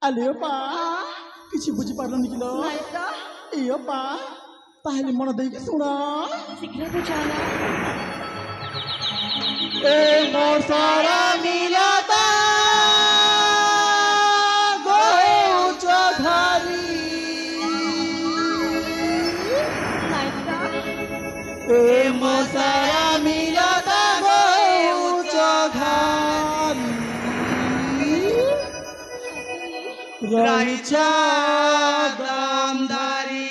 আলে অপা কিছু বুঝি পারলনি কিলো এই অপা তাহলে মনে দেখি শোনা শীঘ্র বুঝানা এ মোর সারা মিলতা গোয়ে উচ্চ ঘারি এ মোর সারা মিলতা গোয়ে উচ্চ ঘারি রহিছা দামদারি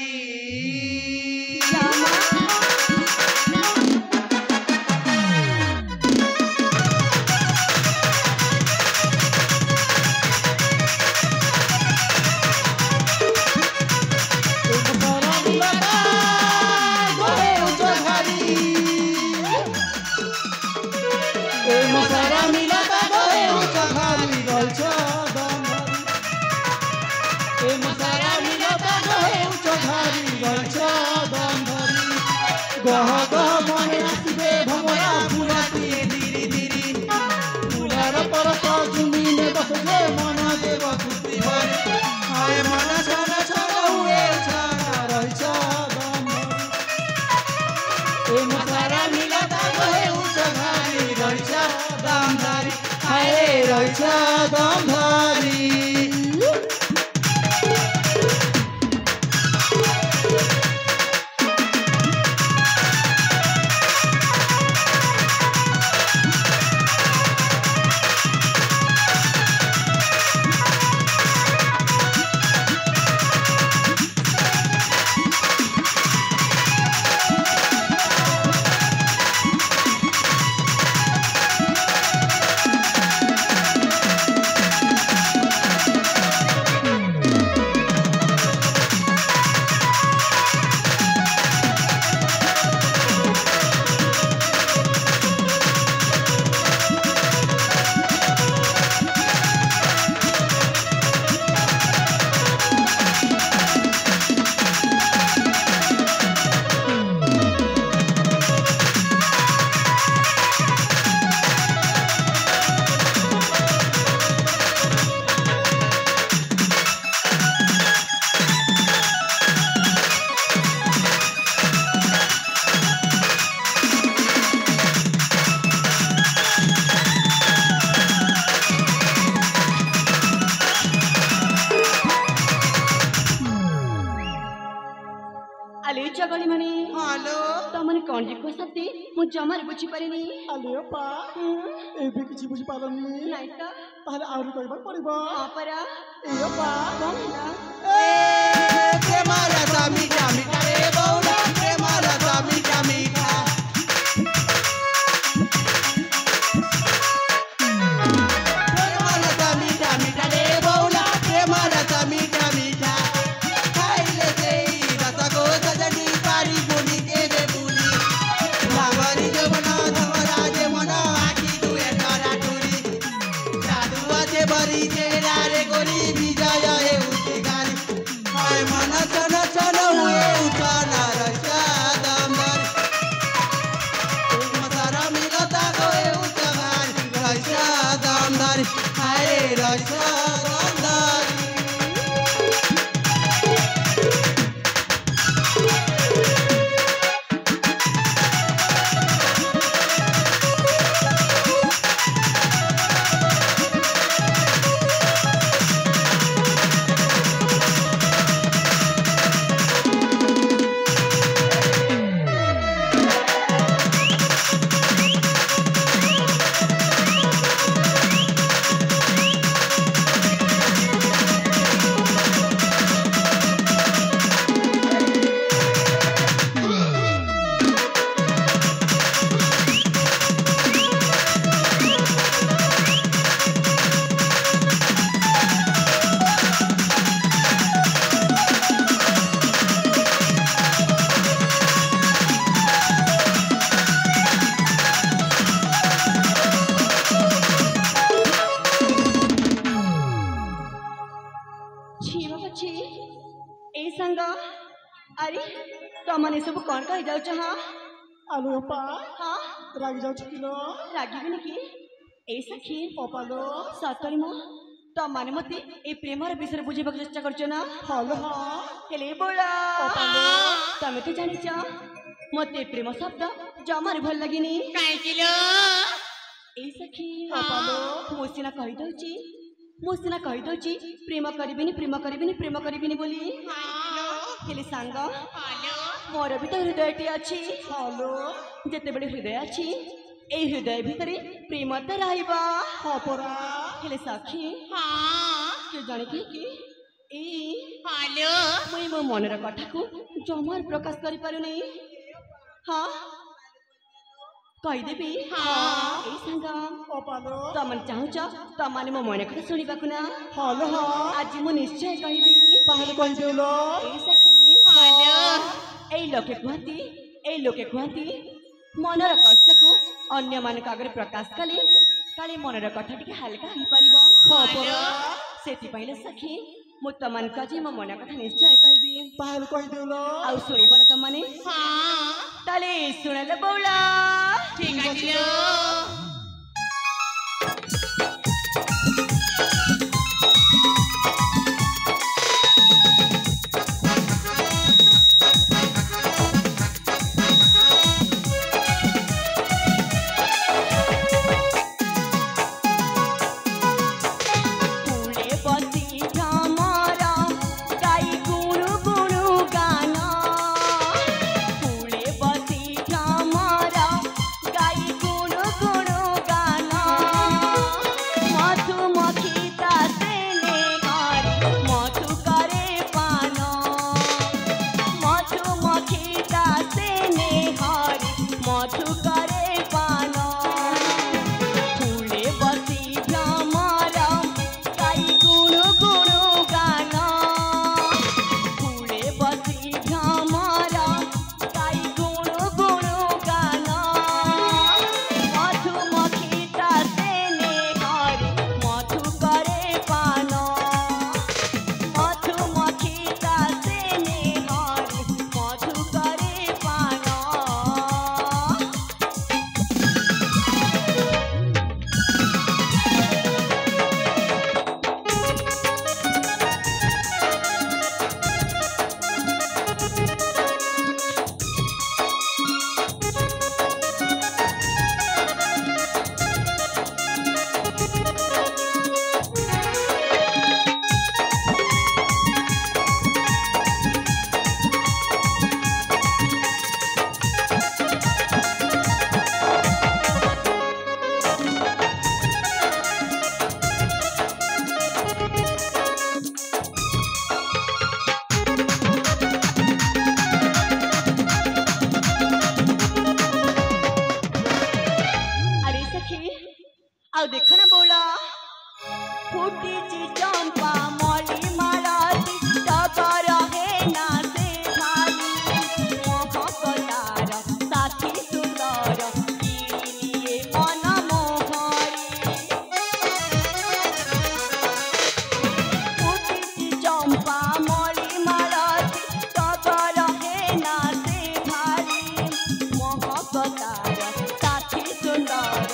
गह गह मने आसबे भमरा फुलाती धीरे धीरे फुलार परत जमीने बसले मन देव खुशी भरे हाय मन छन छन हुए छाना रहिछ दम ए मसारा मिलता गए उच्च घारी रहिछ दमधारी हाय रहिछ दमधारी जमार बुझी पारिनी आले पा ए भी किछि बुझी पालनी नाही त ताले आउर कइबा पड़िबो हां परा ए पा ए प्रेम रसा मीठा मीठा रे बौला प्रेम रसा मीठा मीठा प्रेम रसा मीठा मीठा रे बौला प्रेम रसा मीठा मीठा खाइले देई रसा को सजनी पारी बुनी के रे बुनी लागरी जो बना धमरा जे मना आखी दुए तारा टुरी जादुआ जे बरी जे रे गोरी विजय ए उठी गारी हाय मन चन चन हुए उठाना रसा दमदारी मसारा मिलता गए उठारी रसा दमदारी हाय रसा दमदारी अरे तमने सब कौन कही जाऊ हाँ आलो पा हाँ रागी जाऊ किलो रागी भी नहीं ए सखी पपालो सतरी मो ତମାନେ ମତେ ଏ ପ୍ରେମର ବିଷୟରେ ବୁଝିବାକୁ ଚେଷ୍ଟା କରୁଛ ନା? ହଲୋ ହଁ ହେଲେ ବୋଳା ଅପାଲୋ ତମେ ତ ଜାଣିଛ ମତେ ପ୍ରେମ ଶବ୍ଦ ଜମାରୁ ଭଲ ଲାଗେନି। କାହିଁକି ଲୋ? ଏଇ ସଖୀ ଅପାଲୋ ମୁଁ ସିନା କହିଦଉଛି ପ୍ରେମ କରିବିନି ବୋଲି। ହେଲେ ସାଙ୍ଗ ମୋର ବି ତ ହୃଦୟଟି ଅଛି। ହଲୋ ଯେତେବେଳେ ହୃଦୟ ଅଛି এই হৃদয় ভিতরে প্রেম তো রহিব। ହଁ ପରା ହେଲେ ସଖୀ କେ ଜାଣେ କି ଏଇ ମୁଇଁ ମୋ ମନର କଥାକୁ ଜମାରୁ ପ୍ରକାଶ କରିପାରୁନି। ହଁ କହିଦେବି ଏଇ ସାଙ୍ଗ ଅପାଲୋ ତମାନେ ଚାହୁଁଛ ତମାନେ ମୋ ମନ କଥା ଶୁଣିବାକୁ ନା? ହଲୋ ହଁ ଆଜି ମୁଁ ନିଶ୍ଚୟ କହିବି। ତାହେଲେ କହିଦେଉଲ ଏଇ ସଖୀ ଏଇ ଲୋକେ କୁହନ୍ତି ମନର କଷ୍ଟକୁ ଅନ୍ୟମାନଙ୍କ ଆଗରେ ପ୍ରକାଶ କଲେ କାଳେ ମନର କଥା ଟିକେ ହାଲକା ହେଇପାରିବ। ହଁ ପରା ସେଥିପାଇଁ ଲୋ ସଖୀ ମୁଁ ତମାନଙ୍କୁ ଆଜି ମୋ ମନ କଥା ନିଶ୍ଚୟ କହିବି। ତାହେଲେ କହିଦେଉଲ ଆଉ ଶୁଣିବ ନା ତମାନେ? ତାହେଲେ ଶୁଣିଲେ ବଉଳା ଠିକ ଅଛି ଲୋ। ଆଉ ଦେଖ ନା ବୋଲା ଫୁଟିଛି ଚମ୍ପା ମଲି ମାଳତୀ ଟଗର ହେ ନା ସେ ଭାରି ମହକତାର ସାଥୀ ସୁନ୍ଦର କିଣିଏ ମନ ମୋହରି ଫୁଟିଛି ଚମ୍ପା ମଲି ମାଳତୀ ଟଗର ହେ ନା ସେ ଭାରି ମହକତାର ସାଥୀ ସୁନ୍ଦର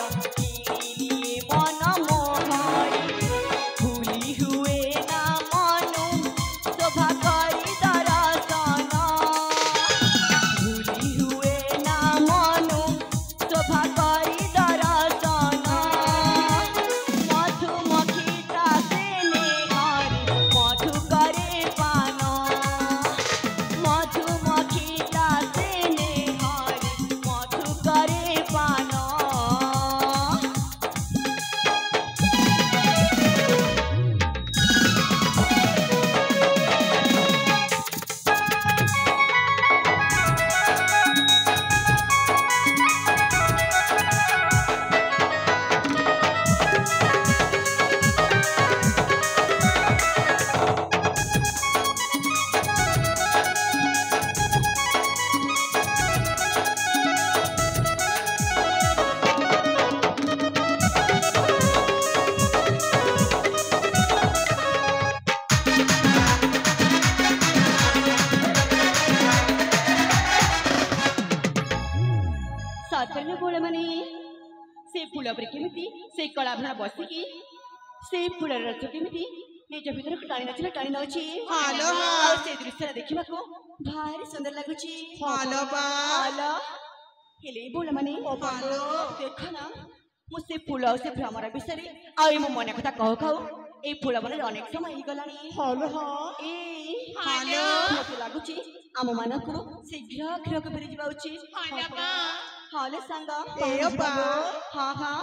से फूल पर केमिति से कलाभा बसिकी से फुलर रस केमिति निज भीतर टाणी नउछि हालो आ से दृश्य देखिबाको भारी सुंदर लागुछि हालो बा हालो हेले बोल माने हालो देखो ना मुझसे फूल से भ्रमर विषय आई मो मन कथा कहू कहू ए फूल बन अनेक समय ही गलानी हालो हा ए हालो मते लागुछि आम मानकु शीघ्र କ୍ଷୀର के फेरी ଯିବା उचित हालो बा हाले संग ए बा हां हां